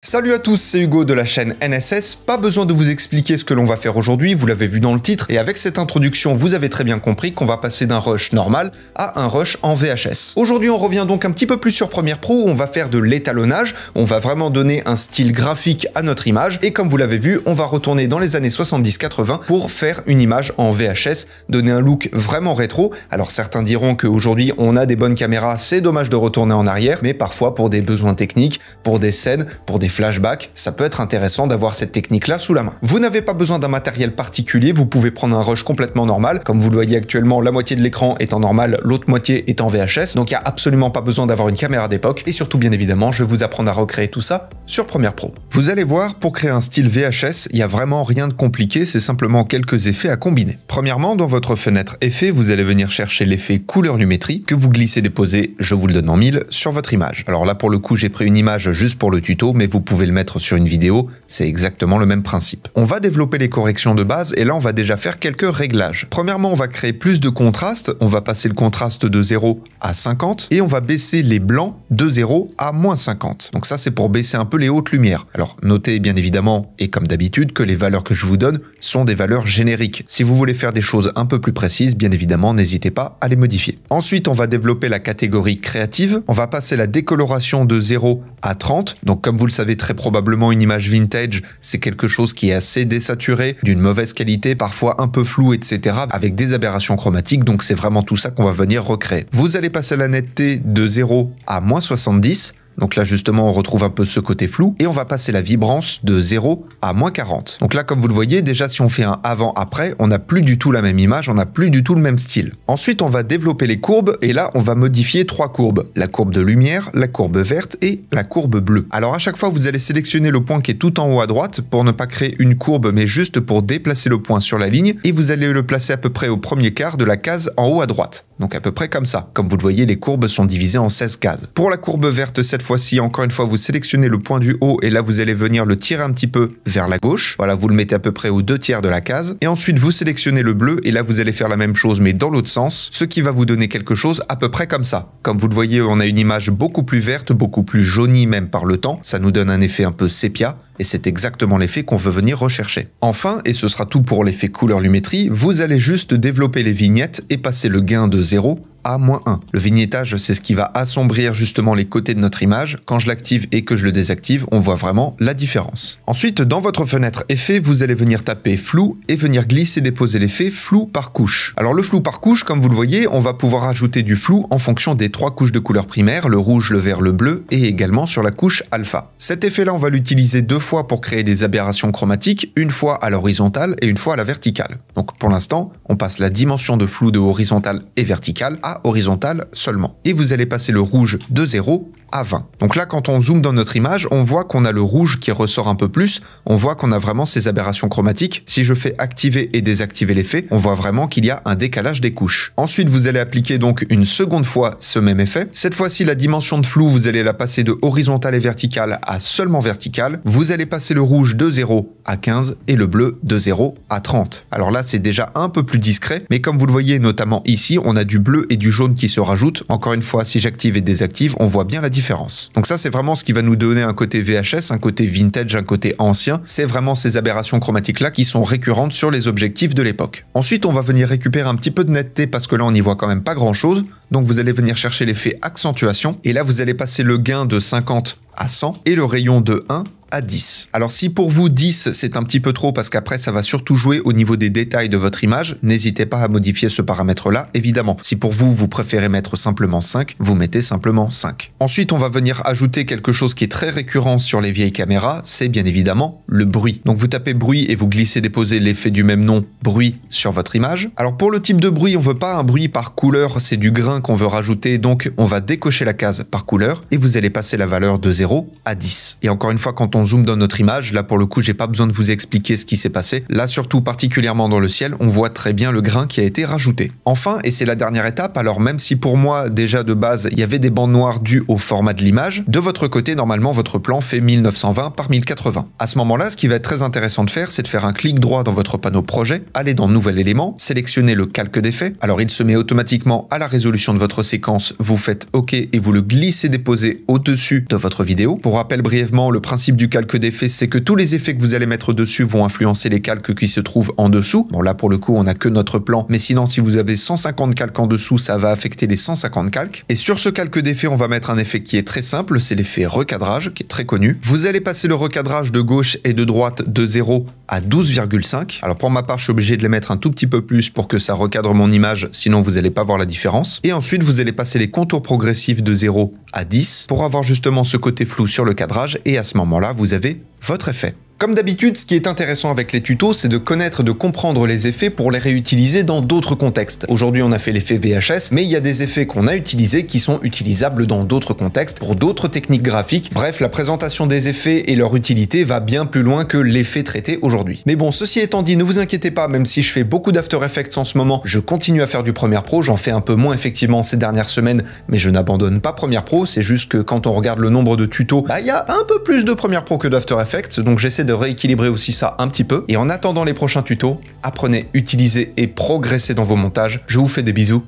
Salut à tous, c'est Hugo de la chaîne NSS. Pas besoin de vous expliquer ce que l'on va faire aujourd'hui, vous l'avez vu dans le titre, et avec cette introduction, vous avez très bien compris qu'on va passer d'un rush normal à un rush en VHS. Aujourd'hui, on revient donc un petit peu plus sur Premiere Pro, où on va faire de l'étalonnage, on va vraiment donner un style graphique à notre image, et comme vous l'avez vu, on va retourner dans les années 70-80 pour faire une image en VHS, donner un look vraiment rétro. Alors certains diront qu'aujourd'hui, on a des bonnes caméras, c'est dommage de retourner en arrière, mais parfois pour des besoins techniques, pour des scènes, pour des flashbacks, ça peut être intéressant d'avoir cette technique-là sous la main. Vous n'avez pas besoin d'un matériel particulier, vous pouvez prendre un rush complètement normal. Comme vous le voyez actuellement, la moitié de l'écran est en normal, l'autre moitié est en VHS, donc il n'y a absolument pas besoin d'avoir une caméra d'époque. Et surtout, bien évidemment, je vais vous apprendre à recréer tout ça sur Premiere Pro. Vous allez voir, pour créer un style VHS, il n'y a vraiment rien de compliqué, c'est simplement quelques effets à combiner. Premièrement, dans votre fenêtre effet, vous allez venir chercher l'effet couleur lumétrie que vous glissez-déposez, je vous le donne en 1000, sur votre image. Alors là, pour le coup, j'ai pris une image juste pour le tuto, mais vous pouvez le mettre sur une vidéo, c'est exactement le même principe. On va développer les corrections de base et là on va déjà faire quelques réglages. Premièrement, on va créer plus de contraste, on va passer le contraste de 0 à 50 et on va baisser les blancs de 0 à moins 50. Donc ça c'est pour baisser un peu les hautes lumières. Alors notez bien évidemment, et comme d'habitude, que les valeurs que je vous donne sont des valeurs génériques. Si vous voulez faire des choses un peu plus précises, bien évidemment, n'hésitez pas à les modifier. Ensuite, on va développer la catégorie créative. On va passer la décoloration de 0 à 30. Donc comme vous le savez très probablement, une image vintage, c'est quelque chose qui est assez désaturé, d'une mauvaise qualité, parfois un peu flou, etc., avec des aberrations chromatiques, donc c'est vraiment tout ça qu'on va venir recréer. Vous allez passer la netteté de 0 à moins 70, donc là justement on retrouve un peu ce côté flou, et on va passer la vibrance de 0 à moins 40. Donc là comme vous le voyez, déjà si on fait un avant-après, on n'a plus du tout la même image, on n'a plus du tout le même style. Ensuite on va développer les courbes, et là on va modifier 3 courbes. La courbe de lumière, la courbe verte et la courbe bleue. Alors à chaque fois vous allez sélectionner le point qui est tout en haut à droite, pour ne pas créer une courbe, mais juste pour déplacer le point sur la ligne, et vous allez le placer à peu près au premier quart de la case en haut à droite. Donc à peu près comme ça. Comme vous le voyez, les courbes sont divisées en 16 cases. Pour la courbe verte, cette fois-ci, encore une fois, vous sélectionnez le point du haut et là, vous allez venir le tirer un petit peu vers la gauche. Voilà, vous le mettez à peu près aux 2 tiers de la case. Et ensuite, vous sélectionnez le bleu et là, vous allez faire la même chose, mais dans l'autre sens, ce qui va vous donner quelque chose à peu près comme ça. Comme vous le voyez, on a une image beaucoup plus verte, beaucoup plus jaunie même par le temps. Ça nous donne un effet un peu sépia. Et c'est exactement l'effet qu'on veut venir rechercher. Enfin, et ce sera tout pour l'effet couleur lumétrie, vous allez juste développer les vignettes et passer le gain de 0 à moins 1. Le vignettage, c'est ce qui va assombrir justement les côtés de notre image. Quand je l'active et que je le désactive, on voit vraiment la différence. Ensuite, dans votre fenêtre effet, vous allez venir taper flou et venir glisser-déposer l'effet flou par couche. Alors le flou par couche, comme vous le voyez, on va pouvoir ajouter du flou en fonction des 3 couches de couleur primaire, le rouge, le vert, le bleu, et également sur la couche alpha. Cet effet-là, on va l'utiliser 2 fois pour créer des aberrations chromatiques, une fois à l'horizontale et une fois à la verticale. Donc pour l'instant, on passe la dimension de flou de horizontale et verticale à horizontale seulement. Et vous allez passer le rouge de 0 à 20. Donc là, quand on zoome dans notre image, on voit qu'on a le rouge qui ressort un peu plus, on voit qu'on a vraiment ces aberrations chromatiques. Si je fais activer et désactiver l'effet, on voit vraiment qu'il y a un décalage des couches. Ensuite, vous allez appliquer donc une seconde fois ce même effet. Cette fois-ci, la dimension de flou, vous allez la passer de horizontale et verticale à seulement verticale. Vous allez passer le rouge de 0 à 15 et le bleu de 0 à 30. Alors là, c'est déjà un peu plus discret, mais comme vous le voyez notamment ici, on a du bleu et du jaune qui se rajoutent. Encore une fois, si j'active et désactive, on voit bien la différence. Donc ça, c'est vraiment ce qui va nous donner un côté VHS, un côté vintage, un côté ancien. C'est vraiment ces aberrations chromatiques-là qui sont récurrentes sur les objectifs de l'époque. Ensuite, on va venir récupérer un petit peu de netteté parce que là, on n'y voit quand même pas grand-chose. Donc vous allez venir chercher l'effet accentuation et là, vous allez passer le gain de 50 à 100 et le rayon de 1 à 10. Alors si pour vous 10 c'est un petit peu trop parce qu'après ça va surtout jouer au niveau des détails de votre image, n'hésitez pas à modifier ce paramètre là évidemment. Si pour vous, vous préférez mettre simplement 5, vous mettez simplement 5. Ensuite on va venir ajouter quelque chose qui est très récurrent sur les vieilles caméras, c'est bien évidemment le bruit. Donc vous tapez bruit et vous glissez-déposez l'effet du même nom, bruit, sur votre image. Alors pour le type de bruit, on veut pas un bruit par couleur, c'est du grain qu'on veut rajouter, donc on va décocher la case par couleur et vous allez passer la valeur de 0 à 10. Et encore une fois, quand on zoome dans notre image, là pour le coup j'ai pas besoin de vous expliquer ce qui s'est passé, là surtout particulièrement dans le ciel, on voit très bien le grain qui a été rajouté. Enfin, et c'est la dernière étape, alors même si pour moi déjà de base il y avait des bandes noires dues au format de l'image, de votre côté normalement votre plan fait 1920 par 1080. À ce moment là, ce qui va être très intéressant de faire, c'est de faire un clic droit dans votre panneau projet, aller dans nouvel élément, sélectionner le calque d'effet, alors il se met automatiquement à la résolution de votre séquence, vous faites OK et vous le glissez déposez au-dessus de votre vidéo. Pour rappel brièvement, le principe du du calque d'effet, c'est que tous les effets que vous allez mettre dessus vont influencer les calques qui se trouvent en dessous. Bon là pour le coup on n'a que notre plan, mais sinon si vous avez 150 calques en dessous, ça va affecter les 150 calques. Et sur ce calque d'effet, on va mettre un effet qui est très simple, c'est l'effet recadrage, qui est très connu. Vous allez passer le recadrage de gauche et de droite de 0 à 12,5. Alors pour ma part, je suis obligé de les mettre un tout petit peu plus pour que ça recadre mon image, sinon vous n'allez pas voir la différence. Et ensuite, vous allez passer les contours progressifs de 0 à 10 pour avoir justement ce côté flou sur le cadrage, et à ce moment-là, vous avez votre effet. Comme d'habitude, ce qui est intéressant avec les tutos, c'est de connaître, de comprendre les effets pour les réutiliser dans d'autres contextes. Aujourd'hui, on a fait l'effet VHS, mais il y a des effets qu'on a utilisés qui sont utilisables dans d'autres contextes, pour d'autres techniques graphiques. Bref, la présentation des effets et leur utilité va bien plus loin que l'effet traité aujourd'hui. Mais bon, ceci étant dit, ne vous inquiétez pas, même si je fais beaucoup d'After Effects en ce moment, je continue à faire du Premiere Pro, j'en fais un peu moins effectivement ces dernières semaines, mais je n'abandonne pas Premiere Pro, c'est juste que quand on regarde le nombre de tutos, il y a un peu plus de Premiere Pro que d'After Effects, donc j'essaie de rééquilibrer aussi ça un petit peu. Et en attendant les prochains tutos, apprenez, utilisez et progressez dans vos montages. Je vous fais des bisous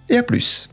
et à plus.